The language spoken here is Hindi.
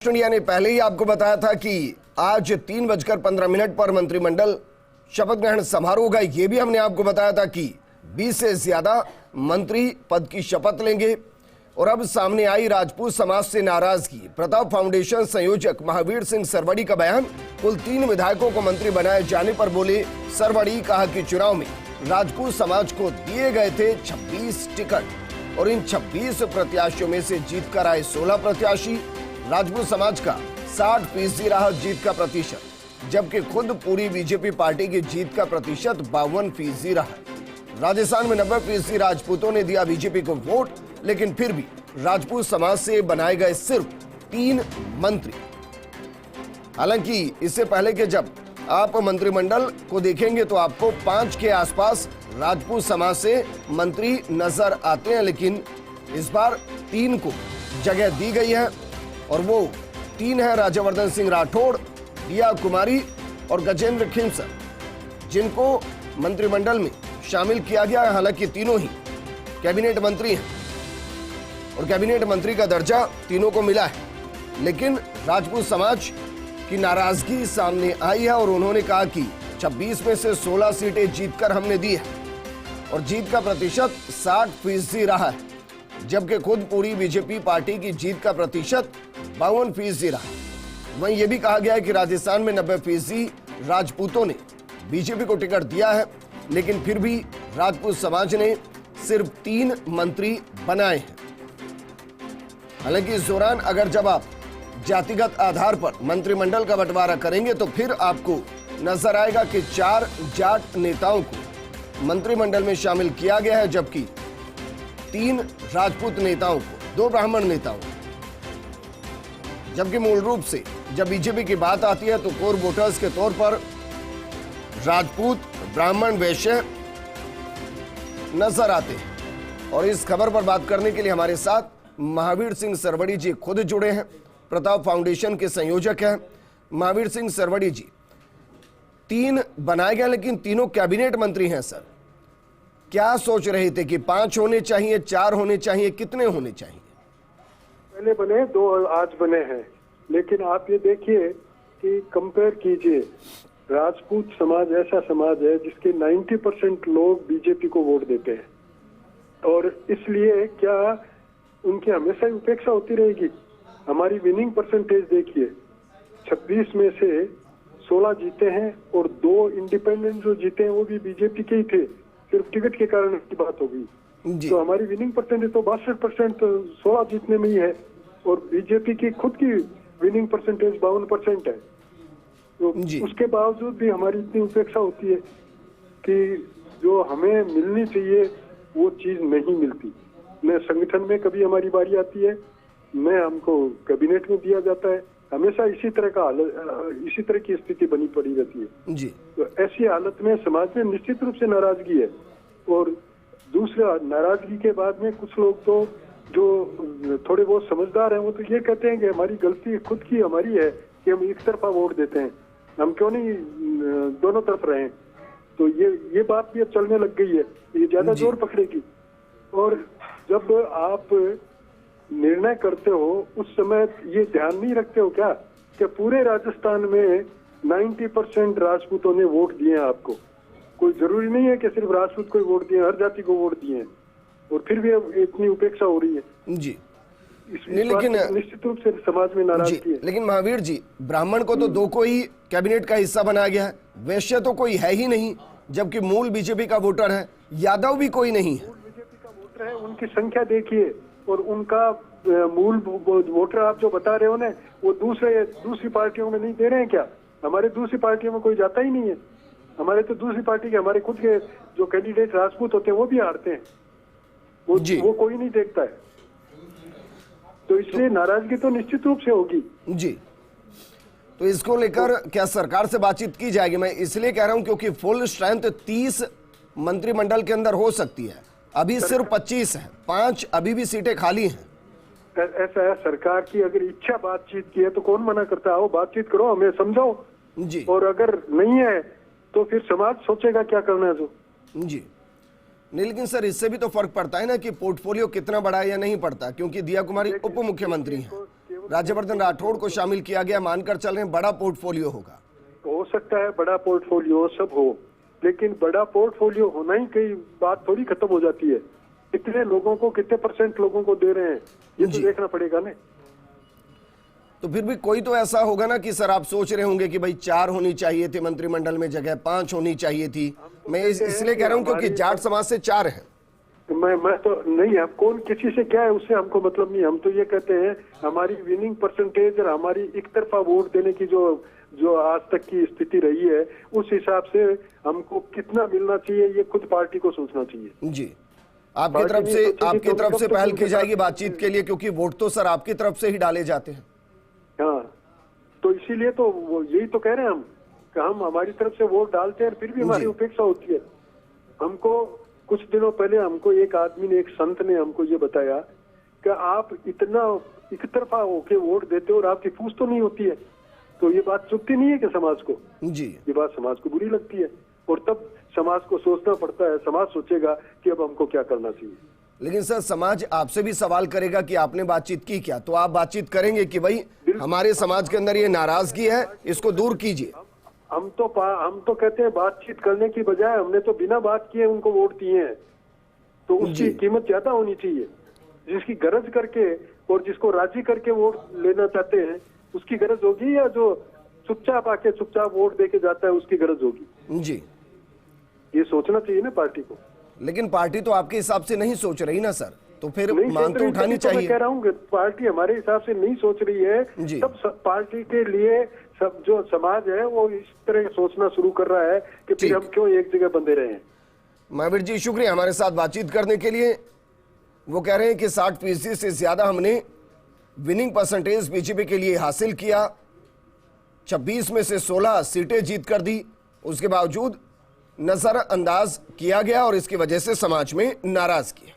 नेक्स्ट इंडिया ने पहले ही आपको बताया था कि आज 3:15 पर मंत्रिमंडल शपथ ग्रहण समारोह होगा। यह भी हमने आपको बताया था कि 20 से ज्यादा मंत्री पद की शपथ लेंगे। और अब सामने आई राजपूत समाज से नाराजगी। प्रताप फाउंडेशन संयोजक महावीर सिंह सरवड़ी का बयान, कुल 3 विधायकों को मंत्री बनाए जाने पर बोले सरवड़ी, कहा कि चुनाव में राजपूत समाज को दिए गए थे 26 टिकट और इन 26 प्रत्याशियों में से जीत कर आए 16 प्रत्याशी। राजपूत समाज का 60% रहा जीत का प्रतिशत, जबकि खुद पूरी बीजेपी पार्टी की जीत का प्रतिशत 52% रहा। राजस्थान में 90% राजपूतों ने दिया बीजेपी को वोट, लेकिन फिर भी राजपूत समाज से बनाए गए सिर्फ 3 मंत्री। हालांकि इससे पहले कि जब आप मंत्रिमंडल को देखेंगे तो आपको 5 के आसपास राजपूत समाज से मंत्री नजर आते हैं, लेकिन इस बार 3 को जगह दी गई है और वो 3 है राज्यवर्धन सिंह राठौड़, दिया कुमारी और गजेंद्र खिमसर, जिनको मंत्रिमंडल में शामिल किया गया है। हालांकि तीनों ही कैबिनेट मंत्री हैं और कैबिनेट मंत्री का दर्जा तीनों को मिला है, लेकिन राजपूत समाज की नाराजगी सामने आई है और उन्होंने कहा कि 26 में से 16 सीटें जीतकर हमने दी है और जीत का प्रतिशत 60% रहा है, जबकि खुद पूरी बीजेपी पार्टी की जीत का प्रतिशत 52% रहा। वहीं यह भी कहा गया है कि राजस्थान में 90% राजपूतों ने बीजेपी को टिकट दिया है, लेकिन फिर भी राजपूत समाज ने सिर्फ 3 मंत्री बनाए हैं। हालांकि इस दौरान अगर जब आप जातिगत आधार पर मंत्रिमंडल का बंटवारा करेंगे तो फिर आपको नजर आएगा कि 4 जाट नेताओं को मंत्रिमंडल में शामिल किया गया है, जबकि 3 राजपूत नेताओं को, 2 ब्राह्मण नेताओं को। जबकि मूल रूप से जब बीजेपी की बात आती है तो कोर वोटर्स के तौर पर राजपूत, ब्राह्मण, वैश्य नजर आते हैं। और इस खबर पर बात करने के लिए हमारे साथ महावीर सिंह सरवड़ी जी खुद जुड़े हैं, प्रताप फाउंडेशन के संयोजक हैं। महावीर सिंह सरवड़ी जी, 3 बनाए गए लेकिन तीनों कैबिनेट मंत्री हैं सर, क्या सोच रहे थे कि 5 होने चाहिए, 4 होने चाहिए, कितने होने चाहिए? पहले बने 2 आज बने हैं, लेकिन आप ये देखिए कि कंपेयर कीजिए, राजपूत समाज ऐसा समाज है जिसके 90% लोग बीजेपी को वोट देते हैं और इसलिए क्या उनकी हमेशा ही उपेक्षा होती रहेगी? हमारी विनिंग परसेंटेज देखिए, 26 में से 16 जीते हैं और 2 इंडिपेंडेंट जो जीते हैं वो भी बीजेपी के ही थे, सिर्फ टिकट के कारण की बात होगी। तो हमारी विनिंग परसेंटेज तो 62% 16 जीतने में ही है और बीजेपी की खुद की विनिंग परसेंटेज 52% है। तो उसके बावजूद भी हमारी इतनी उपेक्षा होती है कि जो हमें मिलनी चाहिए वो चीज नहीं मिलती। न संगठन में कभी हमारी बारी आती है, न हमको कैबिनेट में दिया जाता है, हमेशा इसी तरह की स्थिति बनी पड़ी रहती है जी। तो ऐसी हालत में समाज में निश्चित रूप से नाराजगी है। और दूसरा, नाराजगी के बाद में कुछ लोग तो जो थोड़े बहुत समझदार हैं वो तो ये कहते हैं कि हमारी गलती खुद की हमारी है कि हम एक तरफा वोट देते हैं, हम क्यों नहीं दोनों तरफ रहें। तो ये बात भी अब चलने लग गई है, ये ज्यादा जोर पकड़ेगी। और जब आप निर्णय करते हो उस समय ये ध्यान नहीं रखते हो क्या कि पूरे राजस्थान में 90% राजपूतों ने वोट दिए हैं आपको। कोई जरूरी नहीं है कि सिर्फ राजपूत को वोट दिए, हर जाति को वोट दिए हैं और फिर भी अब इतनी उपेक्षा हो रही है जी। लेकिन निश्चित रूप से समाज में नाराजगी है। लेकिन महावीर जी, ब्राह्मण को तो 2 को ही कैबिनेट का हिस्सा बनाया गया है, वैश्य तो कोई है ही नहीं, जबकि मूल बीजेपी का वोटर है, यादव भी कोई नहीं है। बीजेपी का वोटर है, उनकी संख्या देखिए और उनका मूल वोटर आप जो बता रहे हो ना, वो दूसरी पार्टियों में नहीं दे रहे हैं क्या? हमारे दूसरी पार्टियों में कोई जाता ही नहीं है। हमारे तो दूसरी पार्टी के, हमारे खुद के जो कैंडिडेट राजपूत होते हैं वो भी हारते हैं, वो कोई नहीं देखता है। तो इसलिए नाराजगी तो निश्चित रूप से होगी जी। तो इसको लेकर क्या सरकार से बातचीत की जाएगी? मैं इसलिए कह रहा हूं क्योंकि फुल स्ट्रेंथ 30 मंत्रिमंडल के अंदर हो सकती है, अभी सिर्फ 25 है, 5 अभी भी सीटें खाली हैं। ऐसा है, सरकार की अगर इच्छा बातचीत की है तो कौन मना करता है? आओ बातचीत करो, हमें समझाओ जी। और अगर नहीं है तो फिर समाज सोचेगा क्या करना है जो जी। नहीं, लेकिन सर इससे भी तो फर्क पड़ता है ना कि पोर्टफोलियो कितना बड़ा है या नहीं पड़ता, क्योंकि दिया कुमारी उप मुख्यमंत्री हैं। राज्यवर्धन राठौड़ को शामिल किया गया, मानकर चल रहे हैं बड़ा पोर्टफोलियो होगा। हो सकता है बड़ा पोर्टफोलियो सब हो, लेकिन बड़ा पोर्टफोलियो होना ही कई बात थोड़ी खत्म हो जाती है। कितने लोगों को, कितने % लोगों को दे रहे हैं, ये तो देखना पड़ेगा ना। तो फिर भी कोई तो ऐसा होगा ना कि सर आप सोच रहे होंगे कि भाई 4 होनी चाहिए थी मंत्रिमंडल में, जगह 5 होनी चाहिए थी। मैं इसलिए कह रहा हूं क्योंकि जाट समाज से 4 है। मैं तो नहीं, हम कौन किसी से क्या है उससे हमको मतलब नहीं। हम तो ये कहते हैं हमारी विनिंग परसेंटेज और हमारी एक तरफा वोट देने की जो आज तक की स्थिति रही है, उस हिसाब से हमको कितना मिलना चाहिए ये खुद पार्टी को सोचना चाहिए। जी, आपकी तरफ से पहल की जाएगी बातचीत के लिए, क्योंकि वोट तो सर आपकी तरफ से ही डाले जाते हैं। हाँ, तो इसीलिए तो यही तो कह रहे हैं हम कि हम हमारी तरफ से वोट डालते हैं, फिर भी हमारी उपेक्षा होती है। हमको कुछ दिनों पहले हमको एक आदमी ने, एक संत ने हमको ये बताया कि आप इतना एक तरफा होके वोट देते हो और आपकी पूछ तो नहीं होती है। तो ये बात चुभती नहीं है कि समाज को? जी, ये बात समाज को बुरी लगती है और तब समाज को सोचना पड़ता है। समाज सोचेगा कि अब हमको क्या करना चाहिए। लेकिन सर समाज आपसे भी सवाल करेगा कि आपने बातचीत की क्या, तो आप बातचीत करेंगे कि भाई हमारे समाज के अंदर ये नाराजगी है, इसको दूर कीजिए। हम तो कहते हैं बातचीत करने की बजाय हमने तो बिना बात किए उनको वोट दिए हैं, तो उसकी कीमत ज्यादा होनी चाहिए। जिसकी गरज करके और जिसको राजी करके वोट लेना चाहते हैं उसकी गरज होगी, या जो चुपचाप आके चुपचाप वोट देके जाता है उसकी गरज होगी? जी, ये सोचना चाहिए ना पार्टी को। लेकिन पार्टी तो आपके हिसाब से नहीं सोच रही ना सर, तो फिर मांग तो उठानी चाहिए। मैं कह रहा हूँ कि पार्टी हमारे हिसाब से नहीं सोच रही है। सब पार्टी के लिए सब जो समाज है वो इस तरह सोचना शुरू कर रहा है कि फिर हम क्यों एक जगह बंधे रहे हैं। महावीर जी शुक्रिया हमारे साथ बातचीत करने के लिए। वो कह रहे हैं कि 60% से ज्यादा हमने विनिंग परसेंटेज बीजेपी के लिए हासिल किया, 26 में से 16 सीटें जीत कर दी, उसके बावजूद नजरअंदाज किया गया और इसकी वजह से समाज में नाराजगी है।